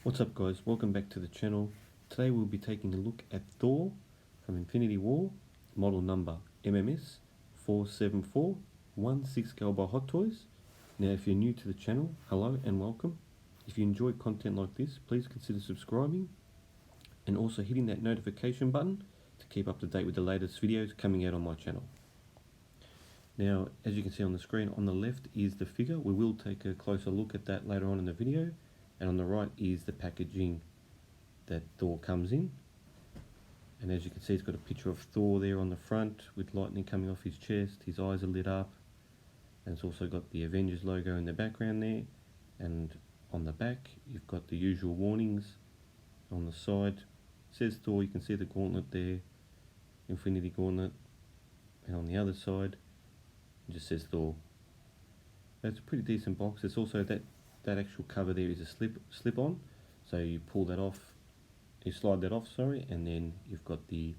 What's up guys, welcome back to the channel. Today we'll be taking a look at Thor from Infinity War, model number MMS474, 1/6 scale by Hot Toys. Now if you're new to the channel, hello and welcome. If you enjoy content like this, please consider subscribing and also hitting that notification button to keep up to date with the latest videos coming out on my channel. Now as you can see on the screen, on the left is the figure. We will take a closer look at that later on in the video. And on the right is the packaging that Thor comes in. And as you can see, it's got a picture of Thor there on the front with lightning coming off his chest. His eyes are lit up. And it's also got the Avengers logo in the background there. And on the back, you've got the usual warnings. On the side, it says Thor. You can see the gauntlet there, Infinity Gauntlet. And on the other side, it just says Thor. That's a pretty decent box. It's also that actual cover there is a slip on, so you pull that off, you slide that off, sorry, and then you've got the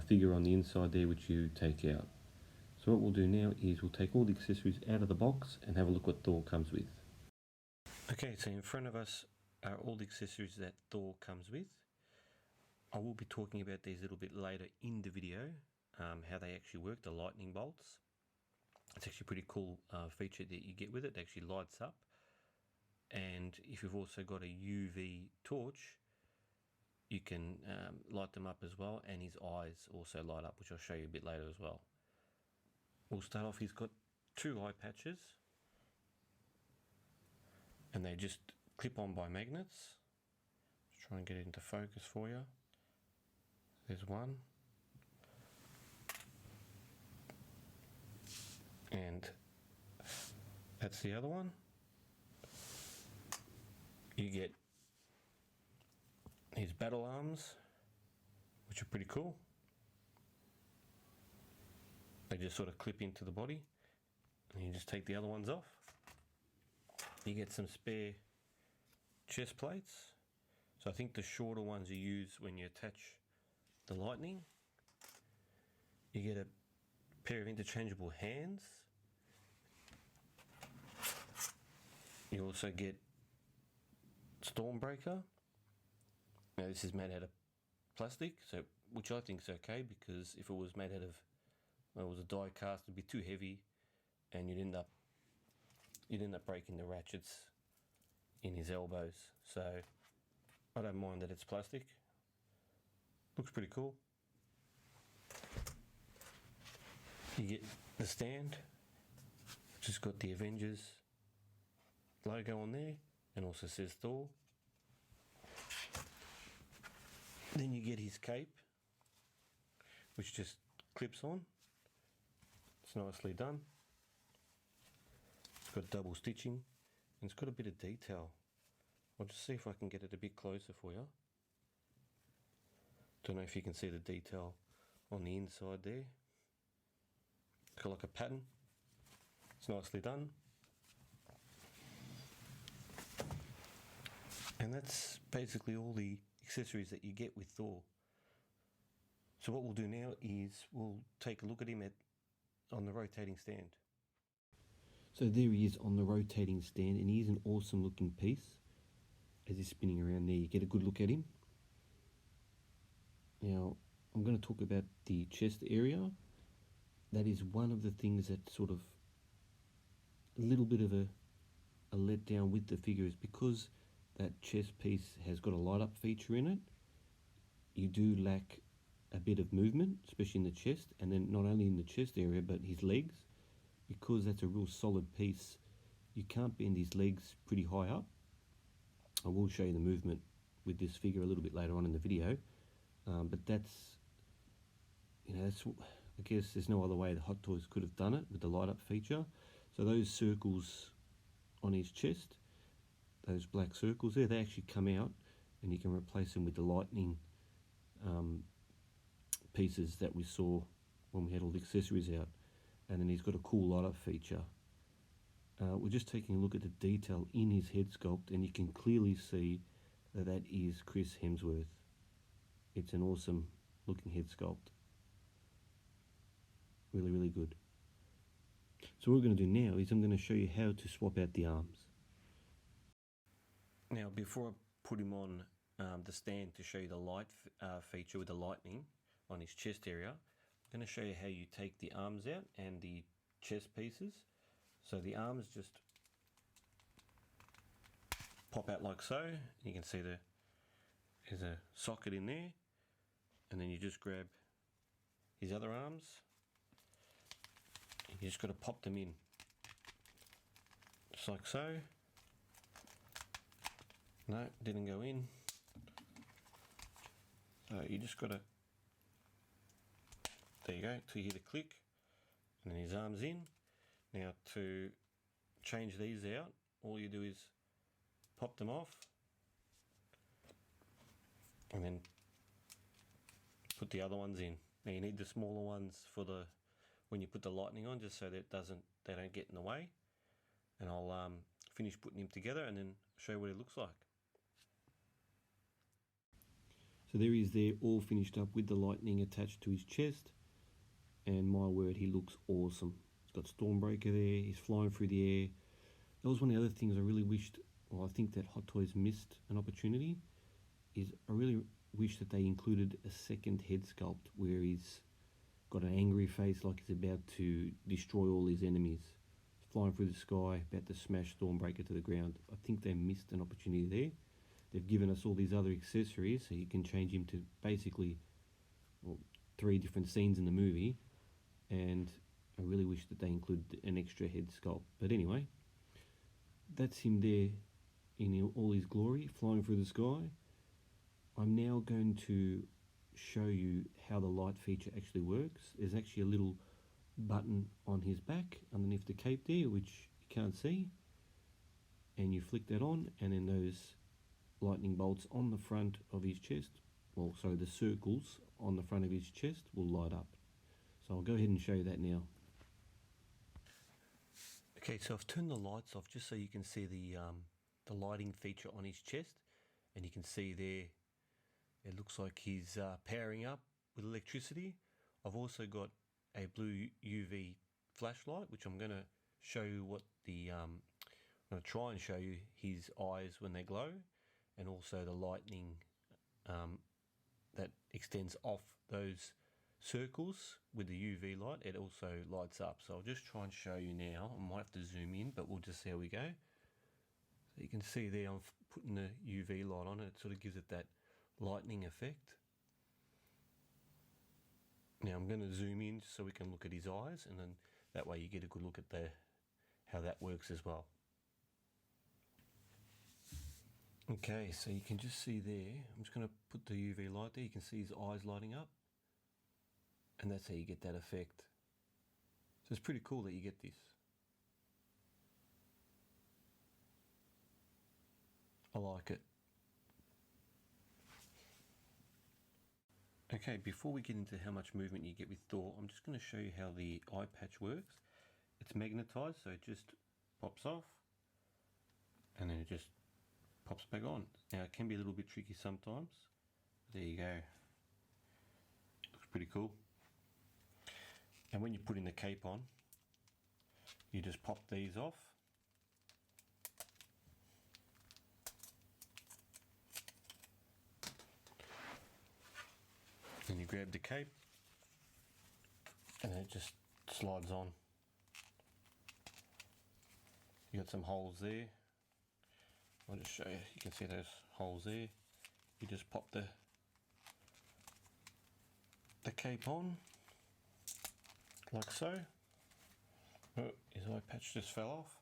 figure on the inside there which you take out. So what we'll do now is we'll take all the accessories out of the box and have a look what Thor comes with. Okay, so in front of us are all the accessories that Thor comes with. I will be talking about these a little bit later in the video, how they actually work, the lightning bolts. It's actually a pretty cool feature that you get with it. It actually lights up. And if you've also got a UV torch, you can light them up as well, and his eyes also light up, which I'll show you a bit later as well. We'll start off, he's got 2 eye patches, and they just clip on by magnets. Let's try and get it into focus for you. There's one. And that's the other one. You get his battle arms, which are pretty cool. They just sort of clip into the body, and you just take the other ones off. You get some spare chest plates. So I think the shorter ones you use when you attach the lightning. You get a pair of interchangeable hands. You also get Stormbreaker. Now this is made out of plastic, so which I think is okay, because if it was made out of, well, it was a die cast, it'd be too heavy, and you'd end up breaking the ratchets in his elbows. So I don't mind that it's plastic. Looks pretty cool. You get the stand, which has got the Avengers logo on there, and also says Thor. Then you get his cape, which just clips on. It's nicely done. It's got double stitching, and it's got a bit of detail. I'll just see if I can get it a bit closer for you. Don't know if you can see the detail on the inside there. It's got like a pattern. It's nicely done. And that's basically all the accessories that you get with Thor. So what we'll do now is we'll take a look at him on the rotating stand. So there he is on the rotating stand, and he is an awesome looking piece. As he's spinning around there, you get a good look at him. Now I'm going to talk about the chest area. That is one of the things that sort of a little bit of a letdown with the figure, is because that chest piece has got a light up feature in it. You do lack a bit of movement, especially in the chest, and then not only in the chest area but his legs. Because that's a real solid piece, you can't bend his legs pretty high up. I will show you the movement with this figure a little bit later on in the video, but that's, I guess there's no other way the Hot Toys could have done it with the light up feature. So those circles on his chest, those black circles there, they actually come out, and you can replace them with the lightning pieces that we saw when we had all the accessories out. And then he's got a cool light up feature. We're just taking a look at the detail in his head sculpt, and you can clearly see that that is Chris Hemsworth. It's an awesome looking head sculpt. Really, really good. So what we're going to do now is I'm going to show you how to swap out the arms. Now before I put him on the stand to show you the light feature with the lightning on his chest area. I'm going to show you how you take the arms out and the chest pieces. So the arms just pop out like so. You can see there's a socket in there, and then you just grab his other arms. You just got to pop them in, just like so. No, didn't go in. So you just got to, there you go, till you hear the click, and then his arms in. Now to change these out, all you do is pop them off, and then put the other ones in. Now you need the smaller ones for the when you put the lightning on, just so that they don't get in the way. And I'll finish putting him together and then show you what it looks like. So there he is there, all finished up with the lightning attached to his chest, and my word, he looks awesome. He's got Stormbreaker there, he's flying through the air. That was one of the other things I really wished, well, I think that Hot Toys missed an opportunity, is I really wish that they included a second head sculpt where he's got an angry face like he's about to destroy all his enemies. He's flying through the sky, about to smash Stormbreaker to the ground. I think they missed an opportunity there. They've given us all these other accessories so you can change him to basically 3 different scenes in the movie, and I really wish that they included an extra head sculpt. But anyway, that's him there in all his glory, flying through the sky. I'm now going to show you how the light feature actually works. There's actually a little button on his back underneath the cape there, which you can't see, and you flick that on, and then those lightning bolts on the front of his chest, well, sorry, the circles on the front of his chest will light up. So I'll go ahead and show you that now. Okay, so I've turned the lights off just so you can see the lighting feature on his chest, and you can see there it looks like he's powering up with electricity. I've also got a blue UV flashlight, which I'm going to show you what I'm going to try and show you his eyes when they glow, and also the lightning that extends off those circles with the UV light. It also lights up. So I'll just try and show you now. I might have to zoom in, but we'll just see how we go. So you can see there I'm putting the UV light on, and it sort of gives it that lightning effect. Now I'm going to zoom in so we can look at his eyes, and then that way you get a good look at how that works as well. Okay, so you can just see there, I'm just going to put the UV light there, you can see his eyes lighting up, and that's how you get that effect. So it's pretty cool that you get this. I like it. Okay, before we get into how much movement you get with Thor, I'm just going to show you how the eye patch works. It's magnetized, so it just pops off, and then it just pops back on. Now it can be a little bit tricky sometimes. There you go. Looks pretty cool. And when you're putting the cape on, you just pop these off. Then you grab the cape, and then it just slides on. You got some holes there. I'll just show you. You can see those holes there. You just pop the cape on, like so. Oh, his eye patch just fell off.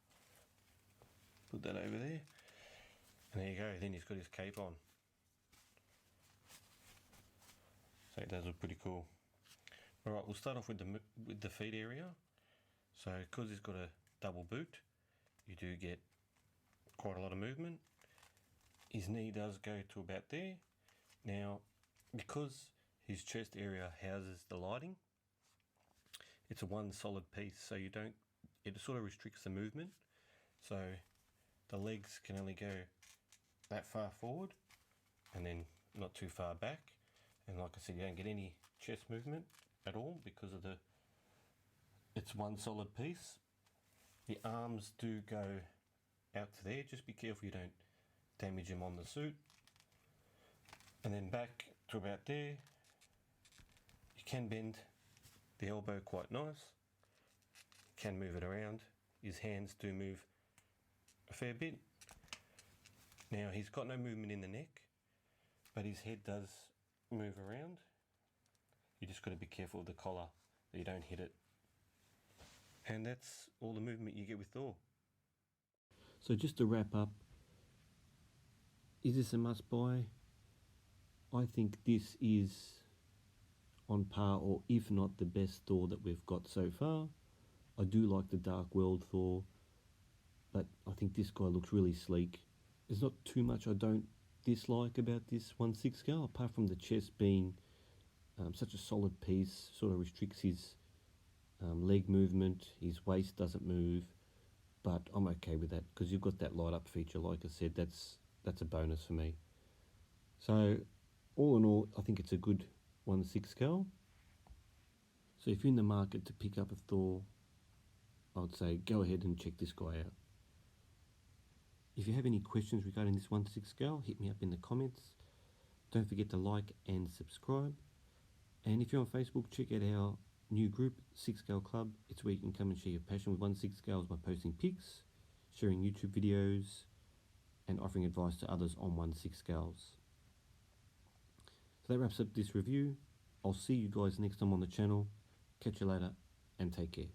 Put that over there, and there you go. Then he's got his cape on. So it does look pretty cool. All right, we'll start off with the feet area. So because he's got a double boot, you do get quite a lot of movement. His knee does go to about there. Now, because his chest area houses the lighting, it's a one solid piece, so it sort of restricts the movement. So the legs can only go that far forward and then not too far back. And like I said, you don't get any chest movement at all because of it's one solid piece. The arms do go out to there. Just be careful you don't damage him on the suit. And then back to about there. You can bend the elbow quite nice. You can move it around. His hands do move a fair bit. Now he's got no movement in the neck, but his head does move around. You just got to be careful of the collar that you don't hit it. And that's all the movement you get with Thor. So just to wrap up, is this a must buy? I think this is on par, or if not the best Thor that we've got so far. I do like the Dark World Thor, but I think this guy looks really sleek. There's not too much I don't dislike about this 1/6 scale, apart from the chest being such a solid piece, sort of restricts his leg movement, his waist doesn't move, but I'm okay with that because you've got that light up feature. Like I said, that's a bonus for me. So all in all, I think it's a good 1/6 scale. So if you're in the market to pick up a Thor, I would say go ahead and check this guy out. If you have any questions regarding this 1/6 scale, hit me up in the comments. Don't forget to like and subscribe. And if you're on Facebook, check out our new group, 6 Scale Club. It's where you can come and share your passion with 1/6 scales by posting pics, sharing YouTube videos, and offering advice to others on 1/6 scales. So that wraps up this review. I'll see you guys next time on the channel. Catch you later and take care.